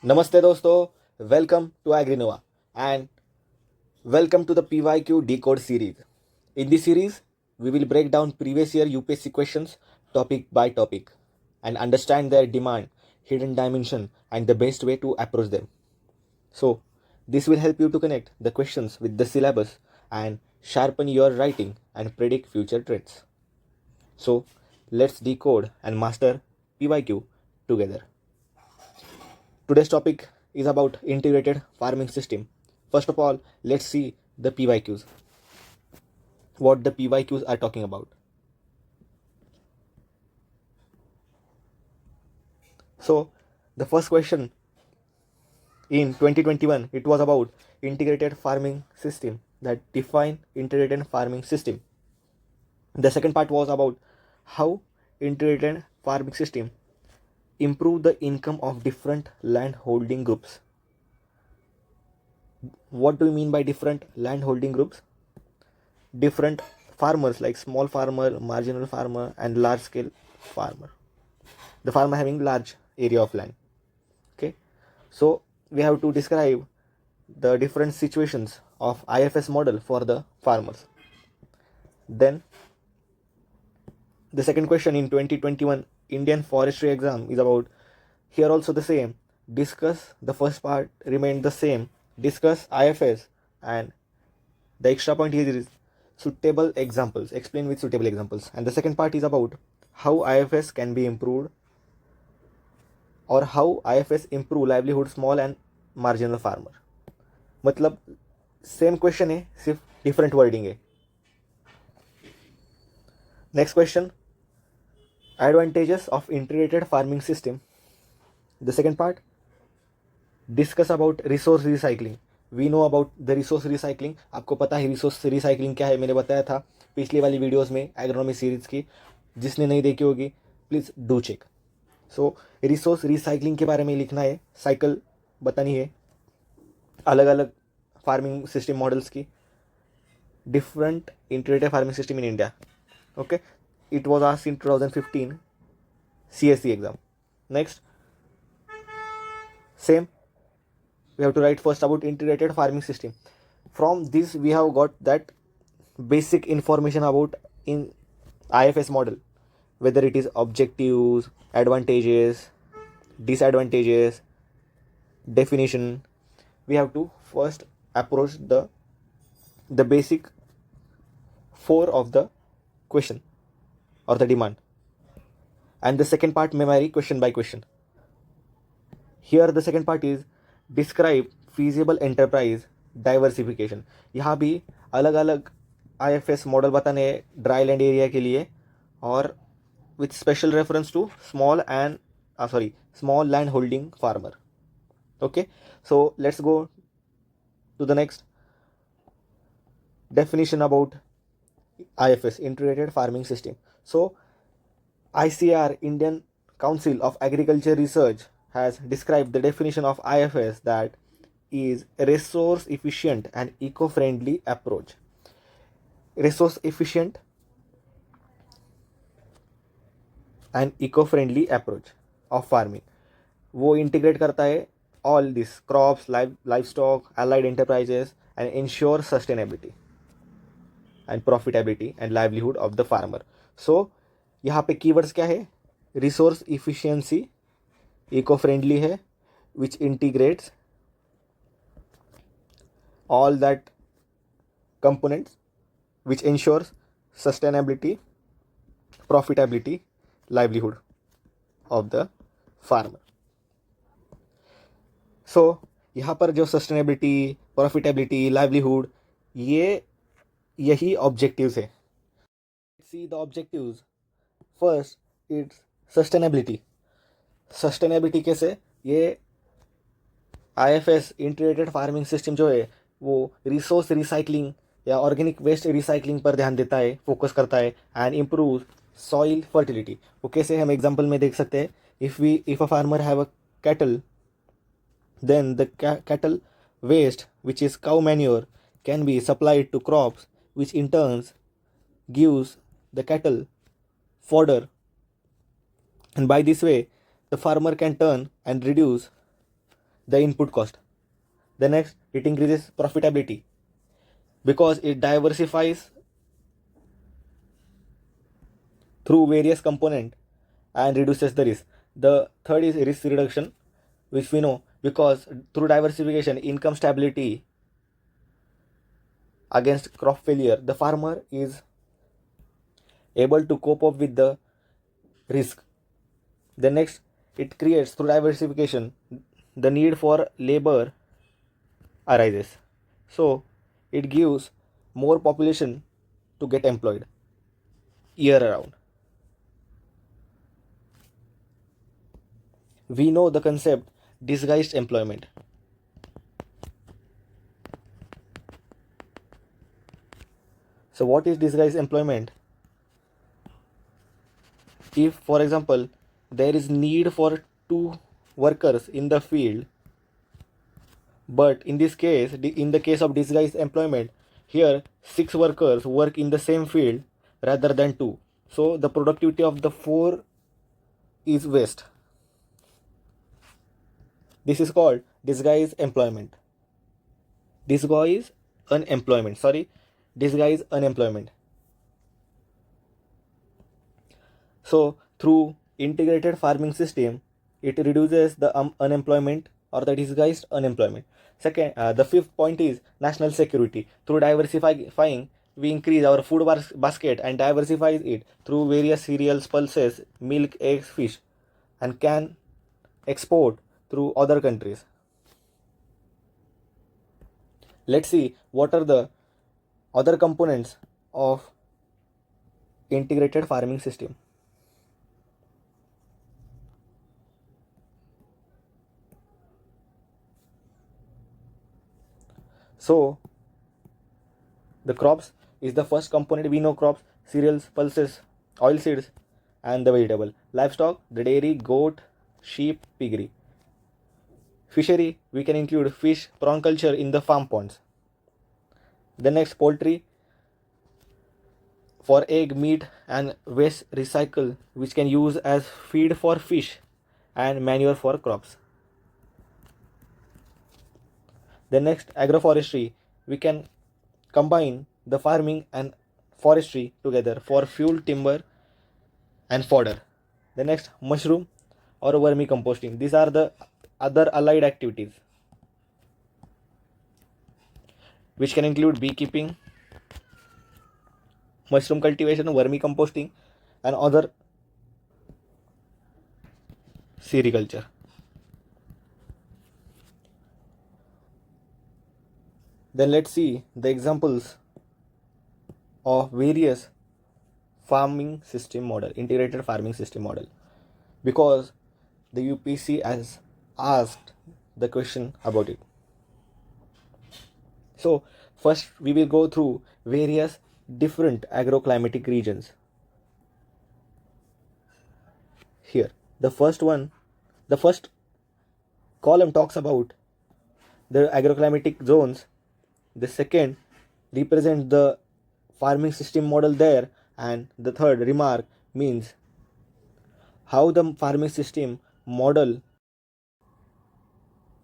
Namaste dosto, welcome to AgriNova and welcome to the PYQ Decode series. In this series, we will break down previous year UPSC questions topic by topic and understand their demand, hidden dimension and the best way to approach them. So, this will help you to connect the questions with the syllabus and sharpen your writing and predict future trends. So, let's decode and master PYQ together. Today's topic is about integrated farming system. First of all, let's see the PYQs. What the PYQs are talking about. So, the first question in 2021, it was about integrated farming system, that define integrated farming system. The second part was about how integrated farming system improve the income of different land holding groups. What do you mean by different land holding groups? Different farmers like small farmer, marginal farmer and large scale farmer. The farmer having large area of land. Okay, so we have to describe the different situations of IFS model for the farmers. Then the second question in 2021 Indian forestry exam is about, here also the same, discuss, the first part remained the same, discuss IFS, and the extra point here is suitable examples, explain with suitable examples. And the second part is about how IFS can be improved और how IFS improve livelihood small and marginal farmer. मतलब same question है, सिर्फ different wording है. Next question, advantages of integrated farming system. The second part, discuss about resource recycling. We know about the resource recycling. आपको पता है resource recycling क्या है, मैंने बताया था पिछली वाली वीडियोस में एग्रोनॉमी सीरीज की. जिसने नहीं देखी होगी please do check. So resource recycling के बारे में लिखना है, साइकिल बतानी है अलग अलग फार्मिंग सिस्टम मॉडल्स की, different integrated farming system in India. Okay, it was asked in 2015 CSC exam. Next, same we have to write first about integrated farming system. From this we have got that basic information about in IFS model, whether it is objectives, advantages, disadvantages, definition. We have to first approach the basic 4 of the question or the demand, and the second part memory question by question. Here the second part is describe feasible enterprise diversification. यहाँ भी अलग अलग IFS model बताने dry land area के लिए और with special reference to small land holding farmer. Okay, so let's go to the next definition about IFS, integrated farming system. So ICR, Indian Council of Agriculture Research, has described the definition of IFS that is resource efficient and eco-friendly approach. Resource efficient and eco-friendly approach of farming. वो integrate करता है all this crops, livestock, allied enterprises and ensure sustainability and profitability and livelihood of the farmer. So यहाँ पे keywords क्या है? Resource efficiency, eco-friendly है, which integrates all that components, which ensures sustainability, profitability, livelihood of the farmer. So यहाँ पर जो sustainability, profitability, livelihood, यही objectives है. See the objectives. First, it's sustainability. Sustainability कैसे? ये IFS इंटीग्रेटेड फार्मिंग सिस्टम जो है वो रिसोर्स रिसाइकलिंग या ऑर्गेनिक वेस्ट रिसाइकलिंग पर ध्यान देता है, फोकस करता है एंड इम्प्रूव सॉइल फर्टिलिटी. वो कैसे हम एग्जांपल में देख सकते हैं. If a farmer have a cattle, then the cattle waste, which is cow manure, can be supplied to crops, which in turns gives the cattle fodder, and by this way the farmer can turn and reduce the input cost. The next, it increases profitability because it diversifies through various components and reduces the risk. The third is risk reduction, which we know because through diversification, income stability against crop failure, the farmer is able to cope up with the risk. The next, it creates through diversification, the need for labor arises. So it gives more population to get employed year around. We know the concept disguised employment. So what is disguised employment? If, for example, there is need for 2 workers in the field, but in this case, in the case of disguised employment, here 6 workers work in the same field rather than 2. So the productivity of the 4 is waste. This is called disguised employment. Disguise unemployment. So through integrated farming system, it reduces the unemployment or the disguised unemployment. Second, the fifth point is national security. Through diversifying, we increase our food basket and diversify it through various cereals, pulses, milk, eggs, fish, and can export through other countries. Let's see what are the other components of integrated farming system. So the crops is the first component. We know crops, cereals, pulses, oilseeds, and the vegetable. Livestock, the dairy, goat, sheep, piggery. Fishery, we can include fish, prawn culture in the farm ponds. The next, poultry, for egg, meat, and waste recycle, which can use as feed for fish and manure for crops. The next, agroforestry, we can combine the farming and forestry together for fuel, timber, and fodder. The next, mushroom or vermicomposting. These are the other allied activities which can include beekeeping, mushroom cultivation, vermicomposting, and other sericulture. Then let's see the examples of various farming system model, integrated farming system model, because the UPSC has asked the question about it. So first we will go through various different agroclimatic regions. Here the first column talks about the agroclimatic zones. The second represents the farming system model there, and the third remark means how the farming system model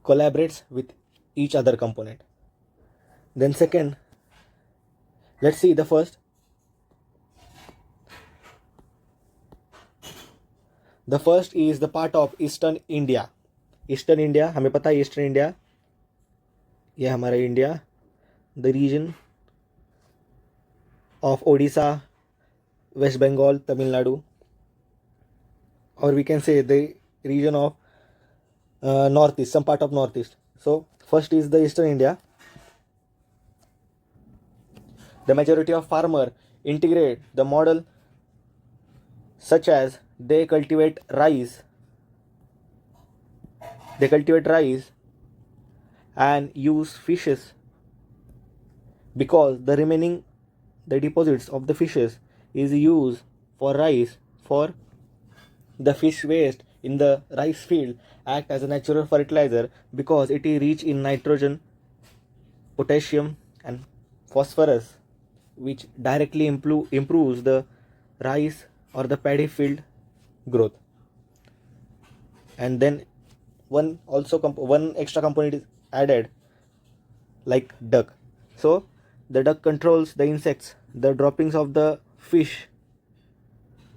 collaborates with each other component. Then second, let's see the first. The first is the part of Eastern India. Eastern India, हमें पता है Eastern India, ये हमारा India, the region of Odisha, West Bengal, Tamil Nadu, or we can say the region of Northeast, some part of Northeast. So first is the Eastern India. The majority of farmers integrate the model such as they cultivate rice and use fishes, because the deposits of the fishes is used for rice. For the fish waste in the rice field act as a natural fertilizer because it is rich in nitrogen, potassium, and phosphorus, which directly improves the rice or the paddy field growth. And then one extra component is added, like duck. So the duck controls the insects. The droppings of the fish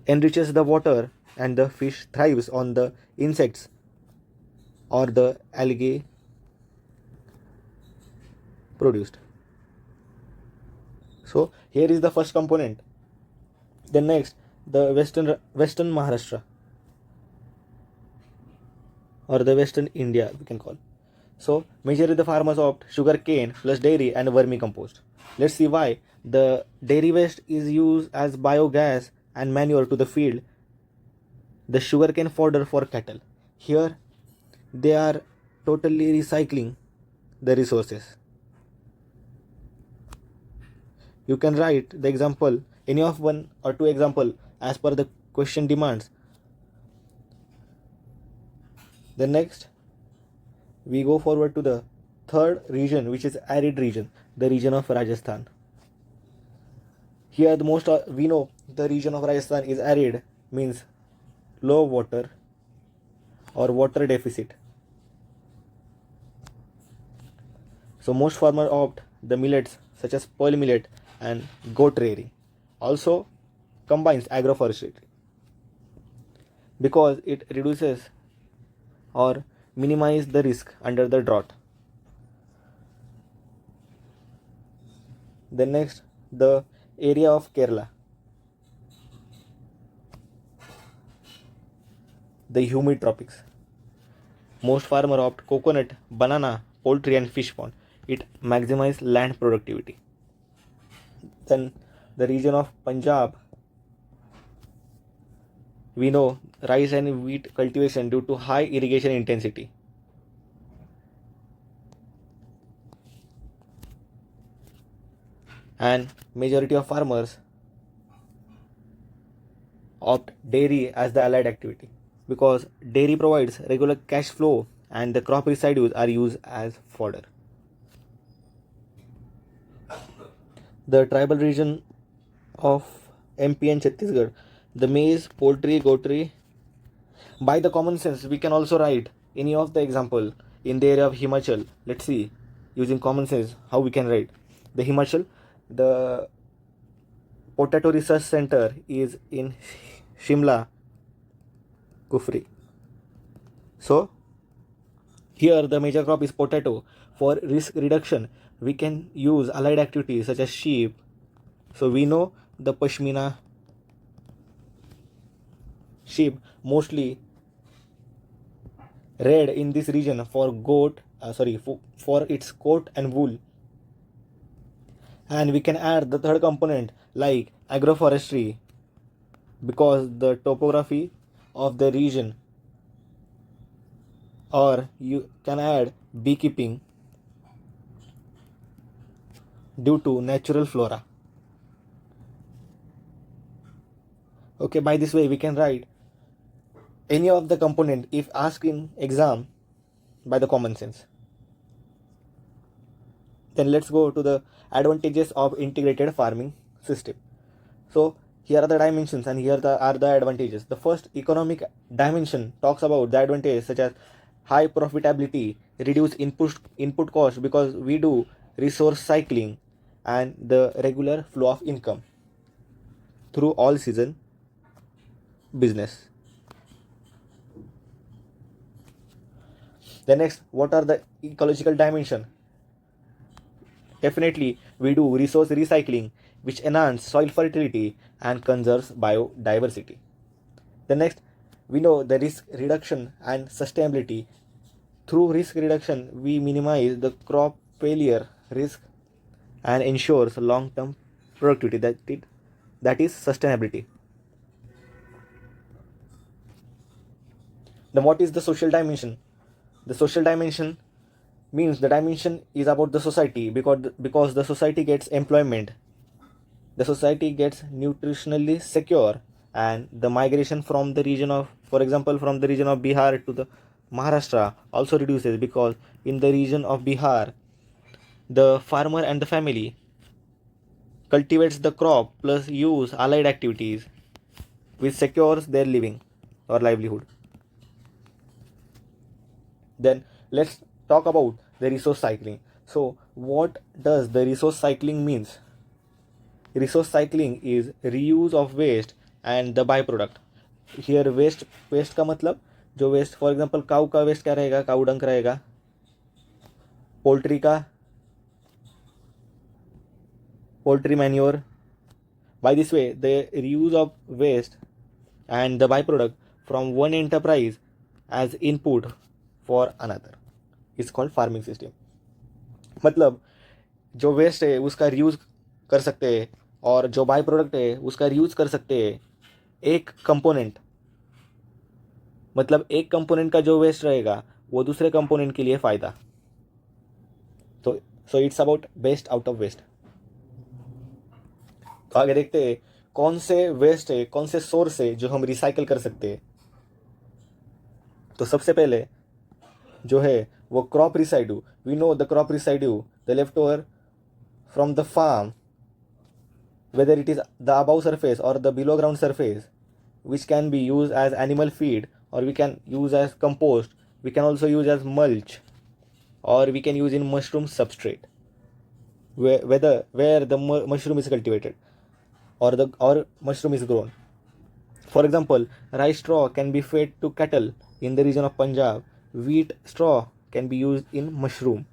enriches the water, and the fish thrives on the insects or the algae produced. So here is the first component. Then next, the western Maharashtra, or the western India we can call. So majorly the farmers opt sugar cane plus dairy and vermicompost. Let's see why. The dairy waste is used as biogas and manure to the field. The sugarcane fodder for cattle. Here they are totally recycling the resources. You can write the example, any of one or two example as per the question demands. Then next, we go forward to the third region, which is arid region, the region of Rajasthan. Here the most we know the region of Rajasthan is arid, means low water or water deficit. So most farmers opt the millets such as pearl millet and goat rearing. Also combines agroforestry because it reduces or minimizes the risk under the drought. Then next, the area of Kerala, the humid tropics. Most farmers opt coconut, banana, poultry and fish pond. It maximizes land productivity. Then the region of Punjab, we know rice and wheat cultivation due to high irrigation intensity. And majority of farmers opt dairy as the allied activity because dairy provides regular cash flow and the crop residues are used as fodder. The tribal region of MP and Chhattisgarh, the maize, poultry, goatry. By the common sense, we can also write any of the example in the area of Himachal. Let's see, using common sense, how we can write. The Himachal, the Potato Research Center is in Shimla, Kufri. So here the major crop is potato. For risk reduction, we can use allied activities such as sheep. So we know the Pashmina sheep mostly reared in this region for for its coat and wool. And we can add the third component like agroforestry because the topography of the region, or you can add beekeeping due to natural flora. Okay, by this way we can write any of the component if asked in exam by the common sense. Then let's go to the advantages of integrated farming system. So here are the dimensions and here are the advantages. The first economic dimension talks about the advantages such as high profitability, reduce input cost because we do resource cycling, and the regular flow of income through all season business. The next, what are the ecological dimension? Definitely we do resource recycling which enhance soil fertility and conserves biodiversity. The next, we know the risk reduction and sustainability. Through risk reduction we minimize the crop failure risk and ensures long-term productivity, that is sustainability. Then what is the social dimension? The social dimension means the dimension is about the society because the society gets employment, the society gets nutritionally secure, and the migration from the region of, for example, from the region of Bihar to the Maharashtra also reduces because in the region of Bihar the farmer and the family cultivates the crop plus use allied activities which secures their living or livelihood. Then let's talk about the resource cycling. So what does the resource cycling means? Resource cycling is reuse of waste and the byproduct. Here waste का मतलब जो waste, for example काऊ का waste क्या रहेगा, काऊ डंक रहेगा, poultry का poultry manure. By this way, the reuse of waste and the byproduct from one enterprise as input for another is called farming system. मतलब जो वेस्ट है उसका रीयूज कर सकते हैं और जो बाय प्रोडक्ट है उसका रीयूज कर सकते हैं. एक कंपोनेंट, मतलब एक कंपोनेंट का जो वेस्ट रहेगा वो दूसरे कंपोनेंट के लिए फ़ायदा. So it's about best out of waste. तो आगे देखते हैं कौन से वेस्ट है, कौन से सोर्स है जो हम रिसाइकल कर सकते हैं. तो सबसे पहले जो है वो crop residue. We know the crop residue, the left over from the farm, whether it is the above surface or the below ground surface, which can be used as animal feed, or we can use as compost, we can also use as mulch, or we can use in mushroom substrate, where the mushroom is cultivated or mushroom is grown. For example, rice straw can be fed to cattle in the region of Punjab. Wheat straw can be used in mushroom.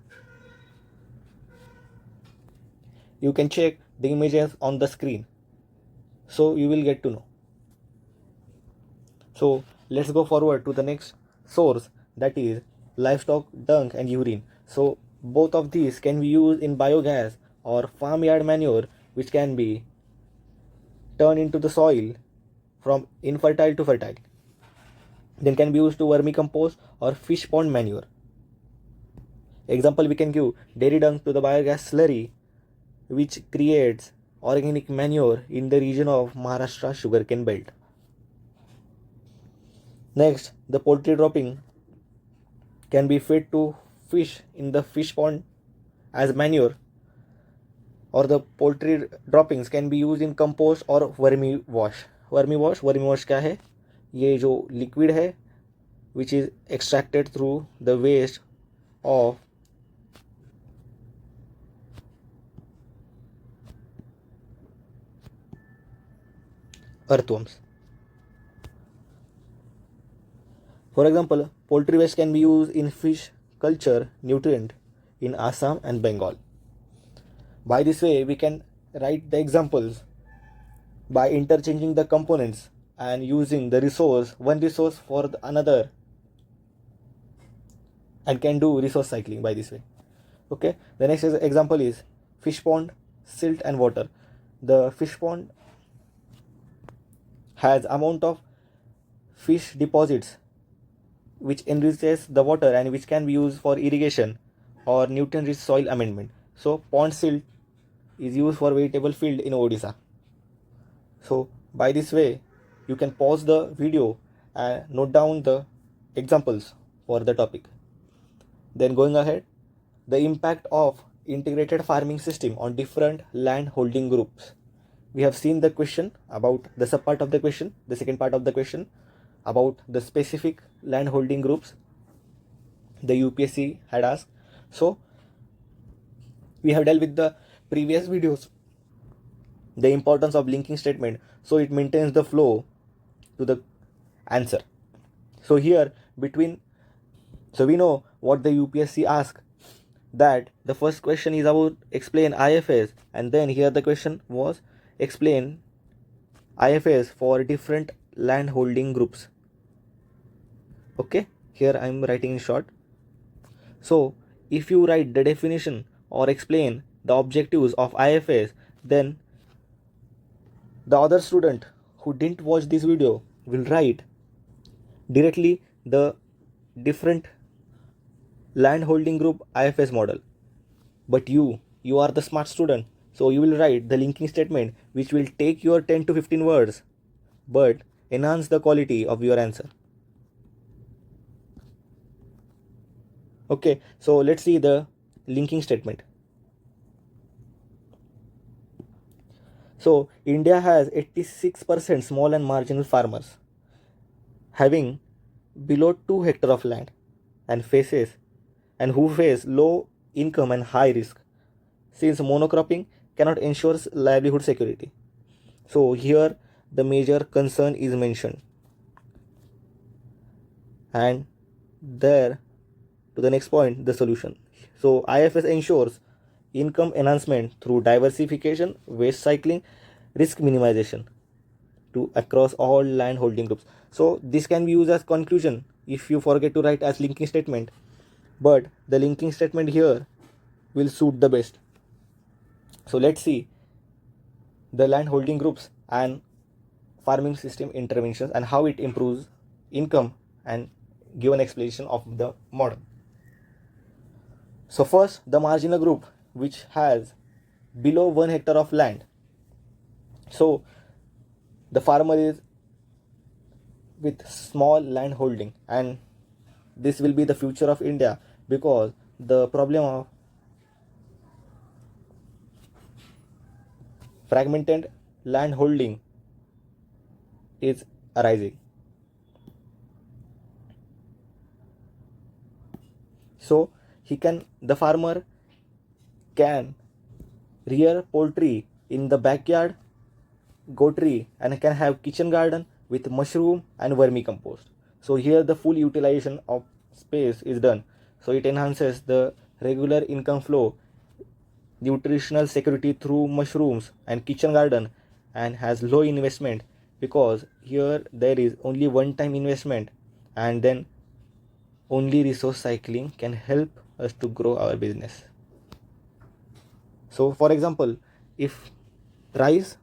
You can check the images on the screen, so you will get to know. So let's go forward to the next source, that is livestock dung and urine. So both of these can be used in biogas or farmyard manure, which can be turned into the soil from infertile to fertile. Then can be used to vermicompost or fish pond manure. Example, we can give dairy dung to the biogas slurry, which creates organic manure in the region of Maharashtra sugarcane belt. Next, the poultry dropping can be fed to fish in the fish pond as manure, or the poultry droppings can be used in compost or vermi wash. Vermi wash क्या है? ये जो liquid है which is extracted through the waste of earthworms. For example, poultry waste can be used in fish culture nutrient in Assam and Bengal. By this way, we can write the examples by interchanging the components and using the one resource for another, and can do resource cycling by this way. Okay, the next example is fish pond, silt and water. The fish pond has amount of fish deposits which enriches the water and which can be used for irrigation or nutrient rich soil amendment. So pond silt is used for vegetable field in Odisha. So by this way you can pause the video and note down the examples for the topic. Then going ahead, the impact of integrated farming system on different land holding groups. We have seen the question about the sub part of the question, the second part of the question about the specific land holding groups the UPSC had asked. So we have dealt with the previous videos the importance of linking statement, so it maintains the flow to the answer. So here so we know what the UPSC asked, that the first question is about explain IFS, and then here the question was explain IFS for different land holding groups. Okay, here I am writing in short. So if you write the definition or explain the objectives of IFS, then the other student who didn't watch this video will write directly the different land holding group IFS model. But you are the smart student, so you will write the linking statement, which will take your 10 to 15 words but enhance the quality of your answer. Okay, so let's see the linking statement. So India has 86% small and marginal farmers having below 2 hectares of land. and who face low income and high risk, since monocropping cannot ensure livelihood security. So here the major concern is mentioned. And there to the next point, the solution. So IFS ensures income enhancement through diversification, waste cycling, risk minimization to across all land holding groups. So this can be used as conclusion if you forget to write as linking statement, but the linking statement here will suit the best. So let's see the land holding groups and farming system interventions and how it improves income and give an explanation of the model. So first, the marginal group which has below 1 hectare of land. So the farmer is with small land holding, and this will be the future of India, because the problem of fragmented land holding is arising. So the farmer can rear poultry in the backyard, goatry, and can have kitchen garden with mushroom and vermicompost. So here the full utilization of space is done. So it enhances the regular income flow, nutritional security through mushrooms and kitchen garden, and has low investment, because here there is only one time investment, and then only resource cycling can help us to grow our business. So for example, if rice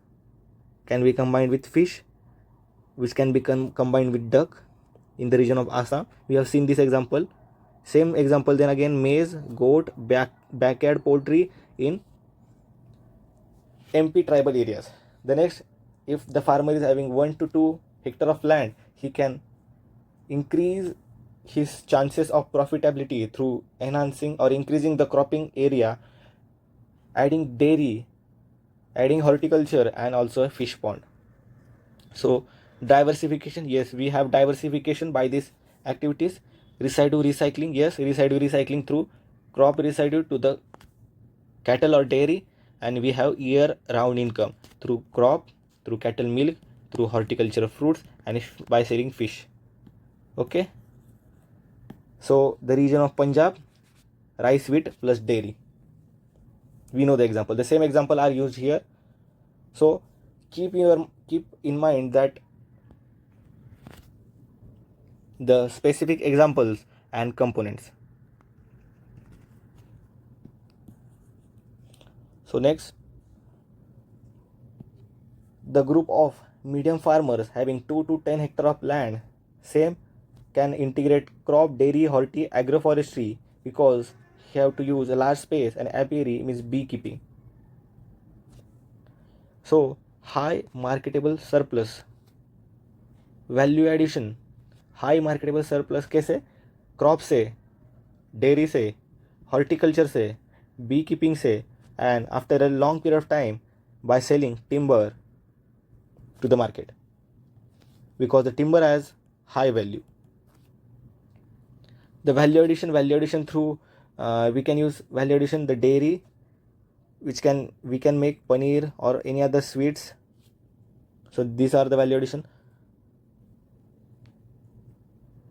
can be combined with fish, which can be combined with duck in the region of Assam, we have seen this example. Same example then again, maize, goat, backyard poultry in MP tribal areas. The next, if the farmer is having 1 to 2 hectare of land, he can increase his chances of profitability through enhancing or increasing the cropping area, adding dairy, adding horticulture, and also a fish pond. So diversification, yes, we have diversification by these activities. Residue recycling, yes, residue recycling through crop residue to the cattle or dairy, and we have year round income through crop, through cattle milk, through horticulture fruits, and by selling fish. Okay, so the region of Punjab, rice, wheat plus dairy, we know the example. The same example are used here. So keep in mind that the specific examples and components. So next, the group of medium farmers having 2 to 10 hectare of land, same can integrate crop, dairy, horti, agroforestry, because you have to use a large space, and apiary means beekeeping. So high marketable surplus, value addition, high marketable surplus कैसे, crop से, dairy से, horticulture से, bee keeping से, and after a long period of time by selling timber to the market, because the timber has high value. The value addition through we can use value addition, the dairy, which we can make paneer or any other sweets. So these are the value addition.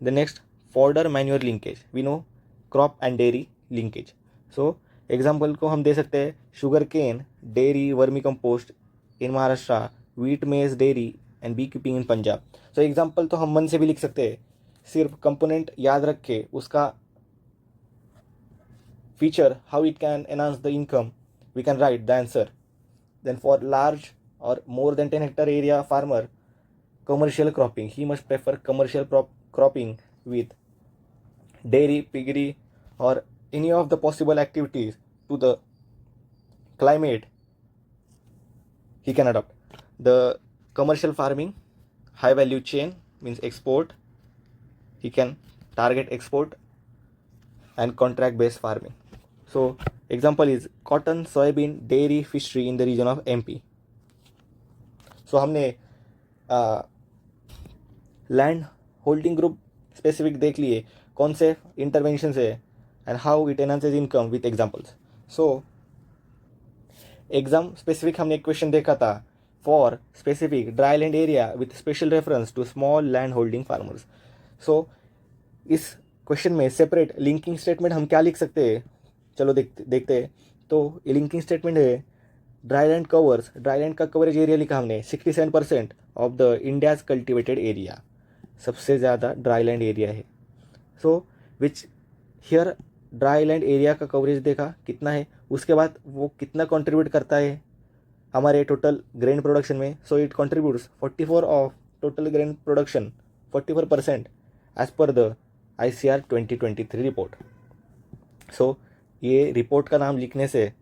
The next, fodder manure linkage, we know crop and dairy linkage. So example को हम दे सकते हैं sugarcane, dairy, vermicompost in Maharashtra, wheat, maize, dairy and beekeeping in Punjab. So example तो हम मन से भी लिख सकते हैं, सिर्फ कंपोनेंट याद रख के उसका feature, how it can enhance the income, we can write the answer. Then for large और more than 10 hectare area farmer, commercial cropping, he must prefer commercial cropping with dairy, piggery, or any of the possible activities to the climate he can adopt. The commercial farming, high value chain means export, he can target export, and contract based farming. So example is cotton, soybean, dairy, fishery in the region of MP. So हमने land holding group specific देख लिए, कौन से intervention है and how it enhances income with examples. So exam specific हमने एक question देखा था for specific dry land area with special reference to small land holding farmers. So इस क्वेश्चन में सेपरेट लिंकिंग स्टेटमेंट हम क्या लिख सकते हैं, चलो देखते हैं. तो ये लिंकिंग स्टेटमेंट है dry land covers, dry land का कवरेज एरिया लिखा हमने 67% of the India's cultivated area, सबसे ज़्यादा ड्राई लैंड एरिया है. सो विच हियर ड्राई लैंड एरिया का कवरेज देखा कितना है, उसके बाद वो कितना कंट्रीब्यूट करता है हमारे टोटल ग्रेन प्रोडक्शन में. So it contributes 44 of total grain production, 44% as per the ICR 2023 report. So ये रिपोर्ट का नाम लिखने से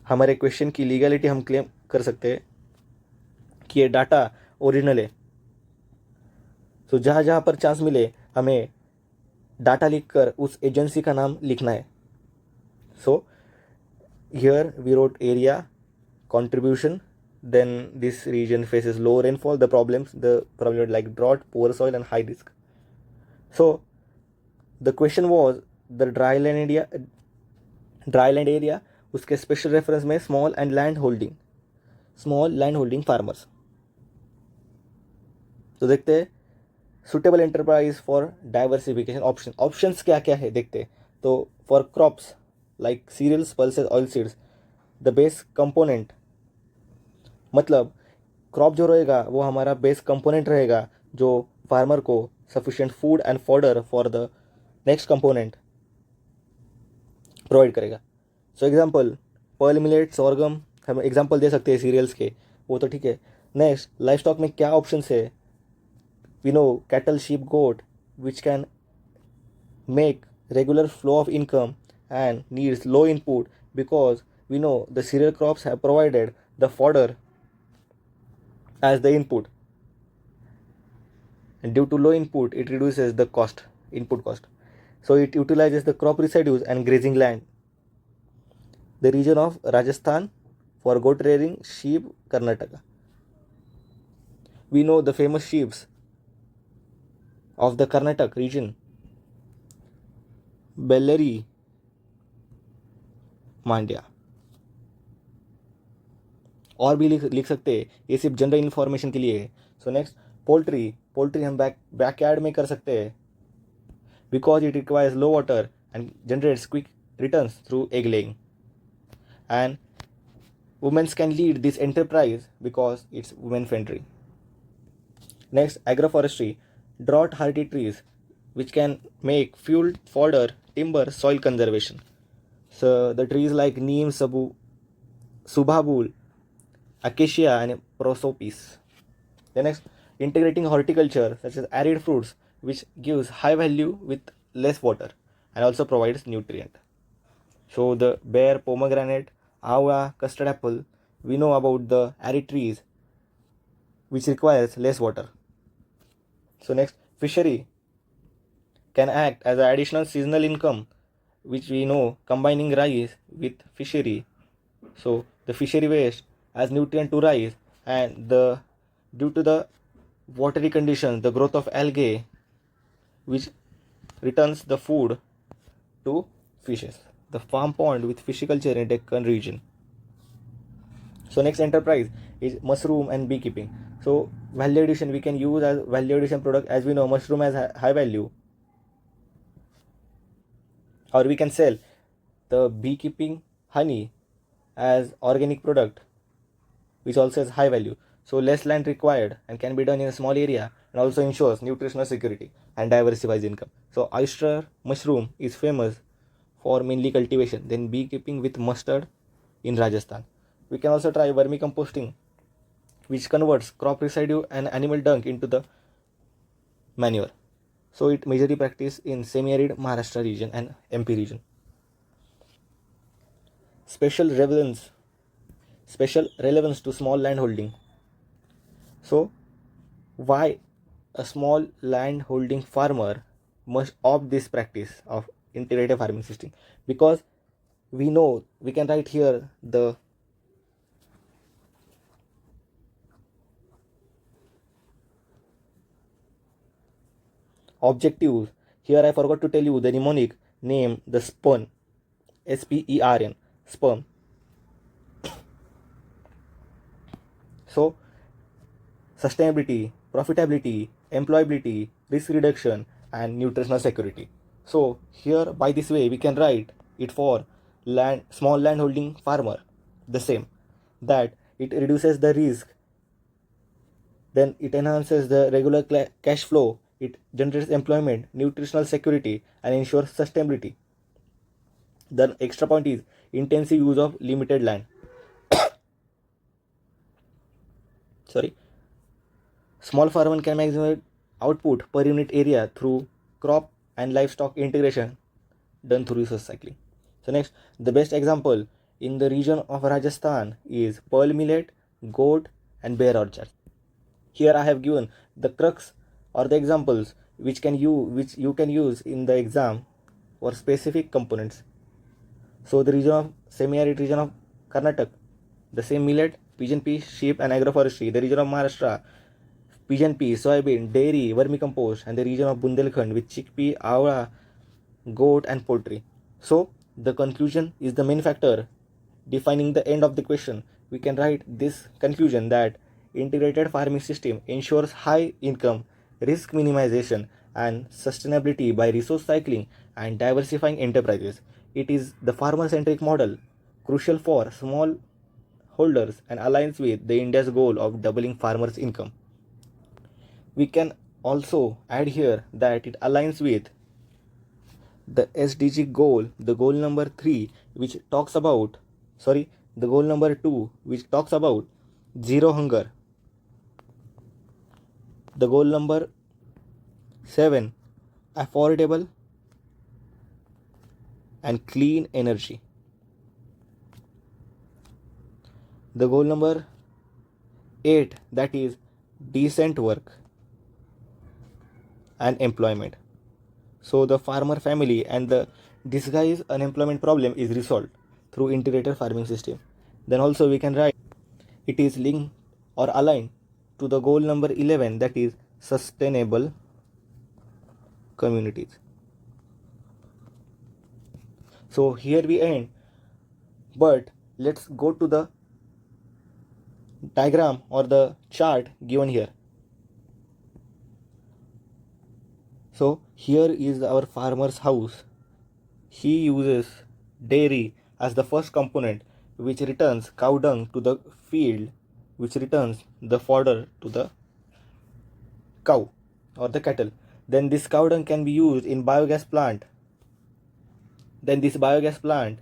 हमारे क्वेश्चन की लीगलिटी हम क्लेम कर सकते हैं कि ये डाटा ओरिजिनल है. सो जहाँ जहाँ पर चांस मिले हमें डाटा लिखकर उस एजेंसी का नाम लिखना है. So here we wrote area contribution, then this region faces low rainfall, the problems like drought, poor soil and high risk. So the question was the dry land area उसके special reference में small land holding farmers. तो देखते हैं suitable enterprise for diversification options क्या क्या है देखते हैं. तो for crops like cereals, pulses, oil seeds, the base component, मतलब क्रॉप जो रहेगा वो हमारा बेस कंपोनेंट रहेगा जो फार्मर को sufficient food and fodder for the next component provide करेगा. So example pearl, millet, sorghum हम एग्जांपल दे सकते हैं सीरियल्स के, वो तो ठीक है. नेक्स्ट लाइफ स्टॉक में क्या ऑप्शंस है, we know cattle, sheep, goat which can make regular flow of income and needs low input because we know the cereal crops have provided the fodder as the input, and due to low input it reduces the input cost. So it utilizes the crop residues and grazing land. The region of Rajasthan for goat rearing, sheep, Karnataka. We know the famous sheeps of the Karnataka region, Bellary, Mandya. और भी लिख सकते हैं, ये सिर्फ general information के लिए है. सो नेक्स्ट पोल्ट्री हम बैकयार्ड में कर सकते हैं because it requires low water and generates quick returns through egg laying. And womens can lead this enterprise because it's women friendly. Next agroforestry, drought hardy trees which can make fuel, fodder, timber, soil conservation. So the trees like neem, subhabul, acacia and prosopis. The next, integrating horticulture such as arid fruits which gives high value with less water and also provides nutrient. So the pear, pomegranate, awa, custard apple, we know about the arid trees which requires less water. So next, fishery can act as an additional seasonal income which we know combining rice with fishery. So the fishery waste as nutrient to rice and due to the watery conditions the growth of algae which returns the food to fishes. The farm pond with pisciculture in Deccan region. So next enterprise is mushroom and beekeeping. So value addition we can use as value addition product, as we know mushroom has high value, or we can sell the beekeeping honey as organic product which also has high value. So less land required and can be done in a small area and also ensures nutritional security and diversifies income. So oyster mushroom is famous for mainly cultivation, then beekeeping with mustard in Rajasthan. We can also try vermicomposting which converts crop residue and animal dung into the manure. So it majorly practiced in semi-arid Maharashtra region and MP region. Special relevance to small land holding. So why a small land holding farmer must opt this practice of integrated farming system? Because we know, we can write here the Objectives. Here I forgot to tell you the mnemonic name, the SPERN, SPERN, sperm. So sustainability, profitability, employability, risk reduction, and nutritional security. So here by this way we can write it for small landholding farmer the same, that it reduces the risk, then it enhances the regular cash flow, it generates employment, nutritional security, and ensures sustainability. The extra point is intensive use of limited land. Sorry. Small farmer can maximize output per unit area through crop and livestock integration done through resource cycling. So next, the best example in the region of Rajasthan is pearl millet, goat, and bear orchards. Here I have given the crux or the examples which you can use in the exam for specific components. So the region of semi-arid region of Karnataka, the same millet, pigeon pea, sheep, and agroforestry. The region of Maharashtra, pigeon pea, soybean, dairy, vermicompost, and the region of Bundelkhand with chickpea, avla, goat, and poultry. So the conclusion is the main factor defining the end of the question. We can write this conclusion that integrated farming system ensures high income, risk minimization, and sustainability by resource cycling and diversifying enterprises. It is the farmer-centric model, crucial for small holders and aligns with the India's goal of doubling farmers' income. We can also add here that it aligns with the SDG goal, the goal number 3, which talks about, the goal number 2, which talks about zero hunger. The goal number 7, affordable and clean energy. The goal number 8, that is decent work and employment. So the farmer family and the disguised unemployment problem is resolved through integrated farming system. Then also we can write it is linked or aligned to the goal number 11, that is sustainable communities. So here we end, but let's go to the diagram or the chart given here. So here is our farmer's house. He uses dairy as the first component, which returns cow dung to the field, which returns the fodder to the cow or the cattle. Then this cow dung can be used in biogas plant. Then this biogas plant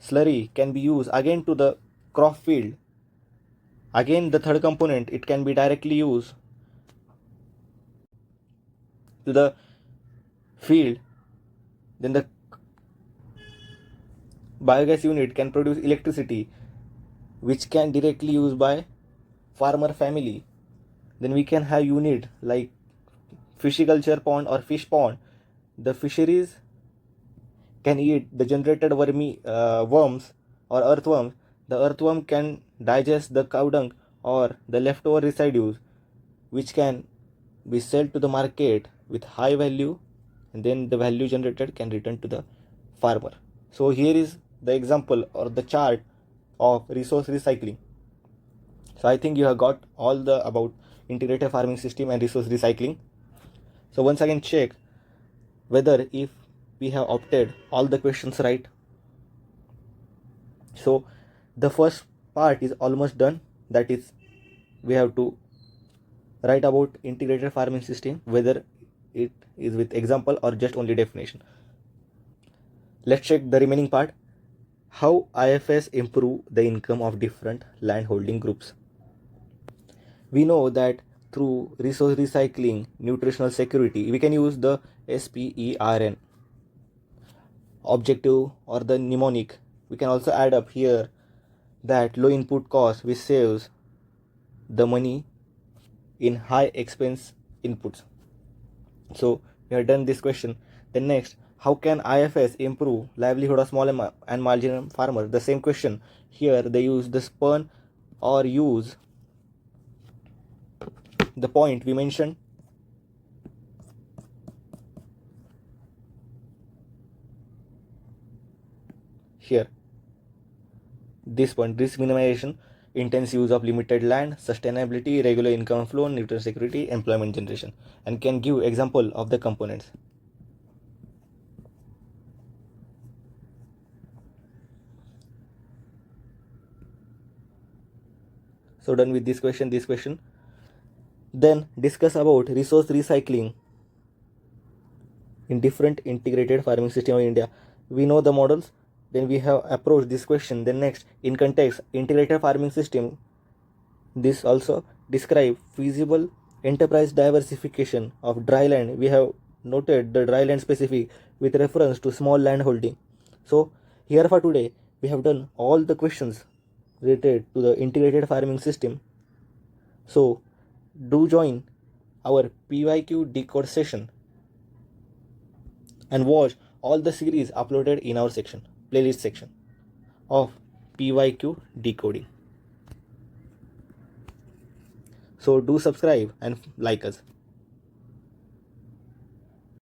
slurry can be used again to the crop field. Again the third component, it can be directly used to the field. Then the biogas unit can produce electricity, which can directly used by farmer family. Then we can have unit like fishiculture pond or fish pond. The fisheries can eat the generated worms or earthworms. The earthworm can digest the cow dung or the leftover residues, which can be sold to the market with high value, and then the value generated can return to the farmer. So here is the example or the chart of resource recycling. So I think you have got all the about integrated farming system and resource recycling. So once again check whether if we have opted all the questions right. So the first part is almost done, that is we have to write about integrated farming system, whether it is with example or just only definition. Let's check the remaining part. How IFS improve the income of different land holding groups. We know that through resource recycling, nutritional security, we can use the SPERN objective or the mnemonic. We can also add up here that low input cost, which saves the money in high expense inputs. So we have done this question. Then next, how can IFS improve livelihood of small and marginal farmers? The same question. Here they use the SPERN or use the point we mentioned. here. This point, risk minimization, intense use of limited land, sustainability, regular income flow, nutrient security, employment generation, and can give example of the components. So done with this question. Then discuss about resource recycling in different integrated farming system of India. We know the models, then we have approached this question. Then next, in context, integrated farming system, this also describe feasible enterprise diversification of dry land. We have noted the dry land specific with reference to small land holding. So here for today, we have done all the questions related to the integrated farming system. So do join our PYQ decode session and watch all the series uploaded in our section, playlist section of PYQ decoding. So do subscribe and like us.